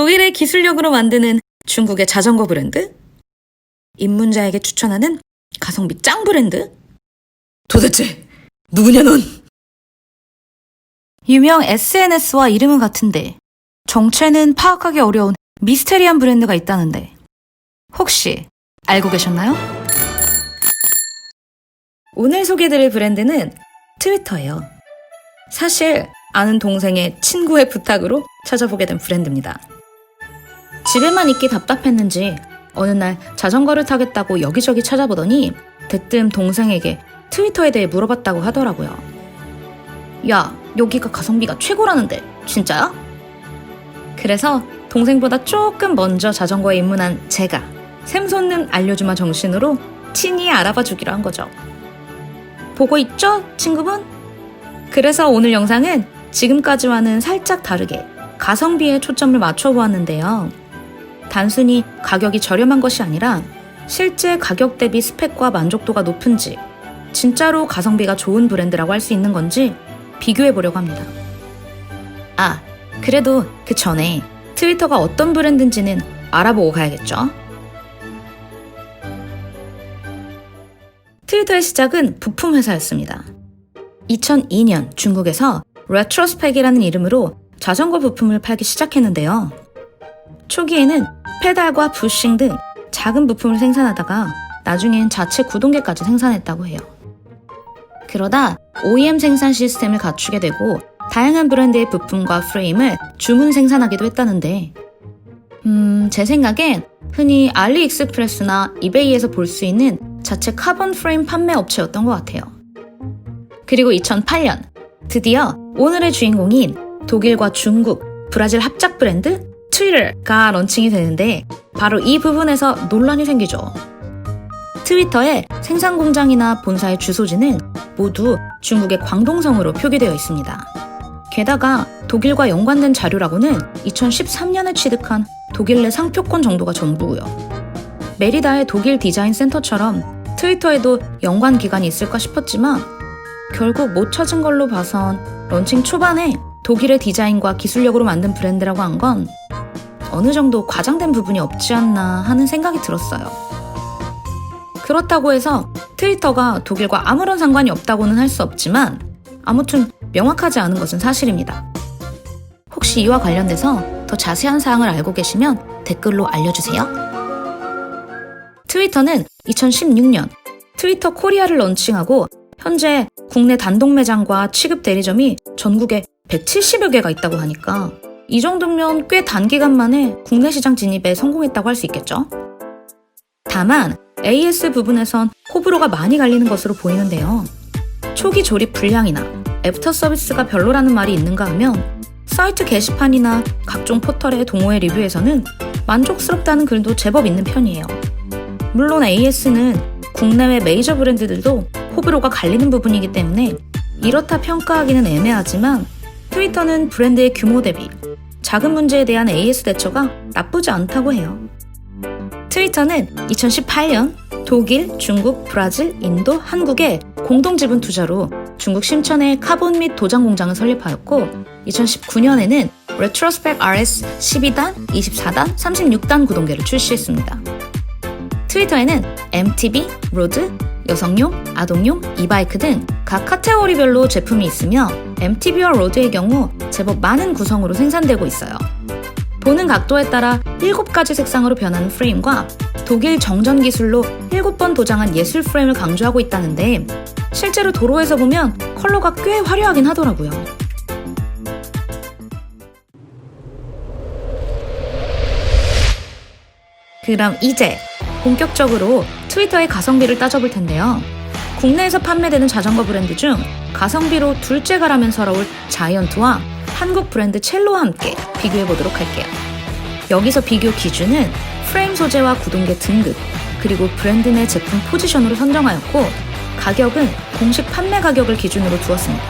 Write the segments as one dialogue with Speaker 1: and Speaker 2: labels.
Speaker 1: 독일의 기술력으로 만드는 중국의 자전거 브랜드? 입문자에게 추천하는 가성비 짱 브랜드? 도대체 누구냐 넌? 유명 SNS와 이름은 같은데 정체는 파악하기 어려운 미스테리한 브랜드가 있다는데 혹시 알고 계셨나요? 오늘 소개해드릴 브랜드는 트위터예요. 사실 아는 동생의 친구의 부탁으로 찾아보게 된 브랜드입니다. 집에만 있기 답답했는지 어느 날 자전거를 타겠다고 여기저기 찾아보더니 대뜸 동생에게 트위터에 대해 물어봤다고 하더라고요. 야, 여기가 가성비가 최고라는데 진짜야? 그래서 동생보다 조금 먼저 자전거에 입문한 제가 샘솟는 알려주마 정신으로 친히 알아봐 주기로 한 거죠. 보고 있죠, 친구분? 그래서 오늘 영상은 지금까지와는 살짝 다르게 가성비에 초점을 맞춰보았는데요. 단순히 가격이 저렴한 것이 아니라 실제 가격 대비 스펙과 만족도가 높은지 진짜로 가성비가 좋은 브랜드라고 할 수 있는 건지 비교해보려고 합니다. 아, 그래도 그 전에 트위터가 어떤 브랜드인지는 알아보고 가야겠죠? 트위터의 시작은 부품 회사였습니다. 2002년 중국에서 레트로스펙이라는 이름으로 자전거 부품을 팔기 시작했는데요. 초기에는 페달과 부싱 등 작은 부품을 생산하다가 나중엔 자체 구동계까지 생산했다고 해요. 그러다 OEM 생산 시스템을 갖추게 되고 다양한 브랜드의 부품과 프레임을 주문 생산하기도 했다는데 제 생각엔 흔히 알리익스프레스나 이베이에서 볼 수 있는 자체 카본 프레임 판매 업체였던 것 같아요. 그리고 2008년 드디어 오늘의 주인공인 독일과 중국, 브라질 합작 브랜드 트위터가 런칭이 되는데 바로 이 부분에서 논란이 생기죠. 트위터의 생산 공장이나 본사의 주소지는 모두 중국의 광동성으로 표기되어 있습니다. 게다가 독일과 연관된 자료라고는 2013년에 취득한 독일 내 상표권 정도가 전부고요. 메리다의 독일 디자인 센터처럼 트위터에도 연관 기관이 있을까 싶었지만 결국 못 찾은 걸로 봐선 런칭 초반에 독일의 디자인과 기술력으로 만든 브랜드라고 한 건 어느 정도 과장된 부분이 없지 않나 하는 생각이 들었어요. 그렇다고 해서 트위터가 독일과 아무런 상관이 없다고는 할 수 없지만 아무튼 명확하지 않은 것은 사실입니다. 혹시 이와 관련돼서 더 자세한 사항을 알고 계시면 댓글로 알려주세요. 트위터는 2016년 트위터 코리아를 런칭하고 현재 국내 단독 매장과 취급 대리점이 전국에 170여 개가 있다고 하니까 이 정도면 꽤 단기간 만에 국내 시장 진입에 성공했다고 할 수 있겠죠? 다만 AS 부분에선 호불호가 많이 갈리는 것으로 보이는데요. 초기 조립 불량이나 애프터 서비스가 별로라는 말이 있는가 하면 사이트 게시판이나 각종 포털의 동호회 리뷰에서는 만족스럽다는 글도 제법 있는 편이에요. 물론 AS는 국내외 메이저 브랜드들도 호불호가 갈리는 부분이기 때문에 이렇다 평가하기는 애매하지만 트위터는 브랜드의 규모 대비 작은 문제에 대한 AS 대처가 나쁘지 않다고 해요. 트위터는 2018년 독일, 중국, 브라질, 인도, 한국의 공동 지분 투자로 중국 심천에 카본 및 도장 공장을 설립하였고 2019년에는 레트로스펙 RS 12단, 24단, 36단 구동계를 출시했습니다. 트위터에는 MTB, 로드, 여성용, 아동용, 이바이크 등 각 카테고리별로 제품이 있으며 MTB와 로드의 경우 제법 많은 구성으로 생산되고 있어요. 보는 각도에 따라 7가지 색상으로 변하는 프레임과 독일 정전 기술로 7번 도장한 예술 프레임을 강조하고 있다는데 실제로 도로에서 보면 컬러가 꽤 화려하긴 하더라고요. 그럼 이제 본격적으로 트위터의 가성비를 따져볼 텐데요. 국내에서 판매되는 자전거 브랜드 중 가성비로 둘째가라면 서러울 자이언트와 한국 브랜드 첼로와 함께 비교해보도록 할게요. 여기서 비교 기준은 프레임 소재와 구동계 등급, 그리고 브랜드 내 제품 포지션으로 선정하였고 가격은 공식 판매 가격을 기준으로 두었습니다.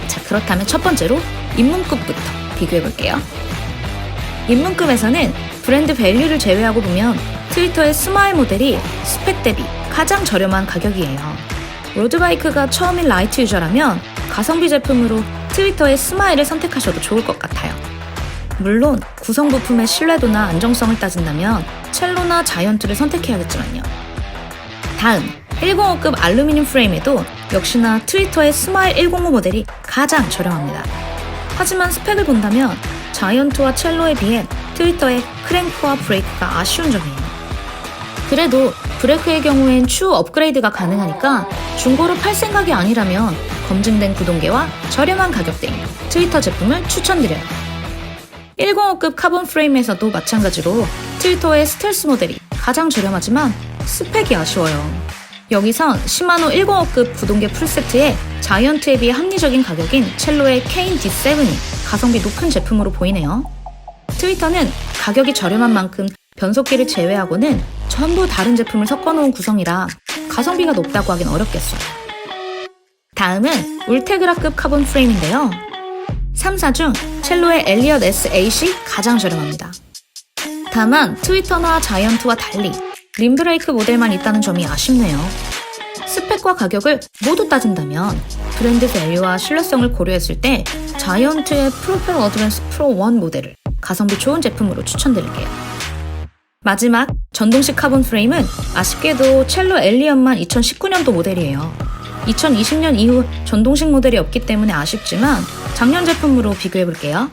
Speaker 1: 자, 그렇다면 첫 번째로 입문급부터 비교해볼게요. 입문급에서는 브랜드 밸류를 제외하고 보면 트위터의 스마일 모델이 스펙 대비 가장 저렴한 가격이에요. 로드바이크가 처음인 라이트 유저라면 가성비 제품으로 트위터의 스마일을 선택하셔도 좋을 것 같아요. 물론 구성 부품의 신뢰도나 안정성을 따진다면 첼로나 자이언트를 선택해야겠지만요. 다음 105급 알루미늄 프레임에도 역시나 트위터의 스마일 105 모델이 가장 저렴합니다. 하지만 스펙을 본다면 자이언트와 첼로에 비해 트위터의 크랭크와 브레이크가 아쉬운 점이에요. 그래도 브레이크의 경우엔 추후 업그레이드가 가능하니까 중고로 팔 생각이 아니라면 검증된 구동계와 저렴한 가격대인 트위터 제품을 추천드려요. 105급 카본 프레임에서도 마찬가지로 트위터의 스텔스 모델이 가장 저렴하지만 스펙이 아쉬워요. 여기선 시마노 105급 구동계 풀세트에 자이언트에 비해 합리적인 가격인 첼로의 케인 D7이 가성비 높은 제품으로 보이네요. 트위터는 가격이 저렴한 만큼 변속기를 제외하고는 전부 다른 제품을 섞어놓은 구성이라 가성비가 높다고 하긴 어렵겠어요. 다음은 울테그라급 카본 프레임인데요. 3사 중 첼로의 엘리엇 S8이 가장 저렴합니다. 다만 트위터나 자이언트와 달리 림브레이크 모델만 있다는 점이 아쉽네요. 스펙과 가격을 모두 따진다면 브랜드 밸류와 신뢰성을 고려했을 때 자이언트의 프로펠 어드밴스 프로 1 모델을 가성비 좋은 제품으로 추천드릴게요. 마지막 전동식 카본 프레임은 아쉽게도 첼로 엘리엇만 2019년도 모델이에요. 2020년 이후 전동식 모델이 없기 때문에 아쉽지만 작년 제품으로 비교해볼게요.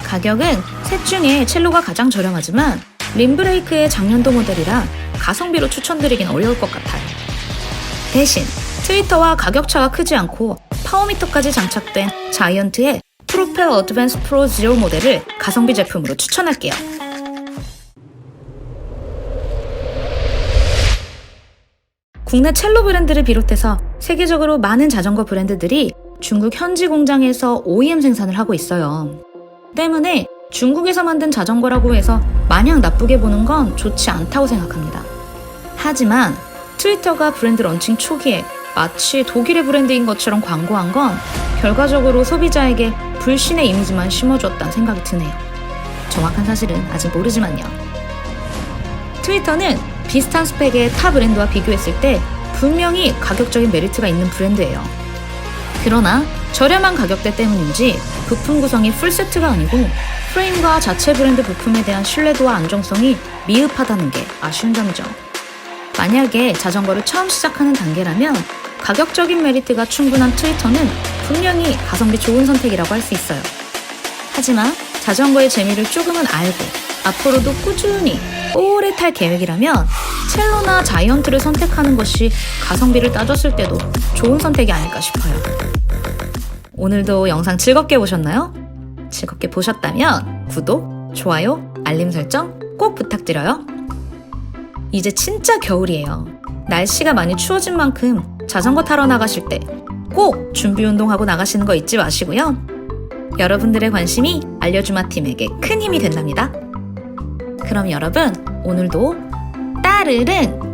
Speaker 1: 가격은 셋 중에 첼로가 가장 저렴하지만 림브레이크의 작년도 모델이라 가성비로 추천드리긴 어려울 것 같아요. 대신 트위터와 가격차가 크지 않고 파워미터까지 장착된 자이언트의 프로펠 어드밴스 프로 0 모델을 가성비 제품으로 추천할게요. 국내 첼로 브랜드를 비롯해서 세계적으로 많은 자전거 브랜드들이 중국 현지 공장에서 OEM 생산을 하고 있어요. 때문에 중국에서 만든 자전거라고 해서 마냥 나쁘게 보는 건 좋지 않다고 생각합니다. 하지만 트위터가 브랜드 런칭 초기에 마치 독일의 브랜드인 것처럼 광고한 건 결과적으로 소비자에게 불신의 이미지만 심어주었다는 생각이 드네요. 정확한 사실은 아직 모르지만요. 트위터는 비슷한 스펙의 타 브랜드와 비교했을 때 분명히 가격적인 메리트가 있는 브랜드예요. 그러나 저렴한 가격대 때문인지 부품 구성이 풀세트가 아니고 프레임과 자체 브랜드 부품에 대한 신뢰도와 안정성이 미흡하다는 게 아쉬운 점이죠. 만약에 자전거를 처음 시작하는 단계라면 가격적인 메리트가 충분한 트위터는 분명히 가성비 좋은 선택이라고 할 수 있어요. 하지만 자전거의 재미를 조금은 알고 앞으로도 꾸준히 오래 탈 계획이라면 첼로나 자이언트를 선택하는 것이 가성비를 따졌을 때도 좋은 선택이 아닐까 싶어요. 오늘도 영상 즐겁게 보셨나요? 즐겁게 보셨다면 구독, 좋아요, 알림 설정 꼭 부탁드려요. 이제 진짜 겨울이에요. 날씨가 많이 추워진 만큼 자전거 타러 나가실 때 꼭 준비 운동하고 나가시는 거 잊지 마시고요. 여러분들의 관심이 알려주마팀에게 큰 힘이 된답니다. 그럼 여러분, 오늘도 따르릉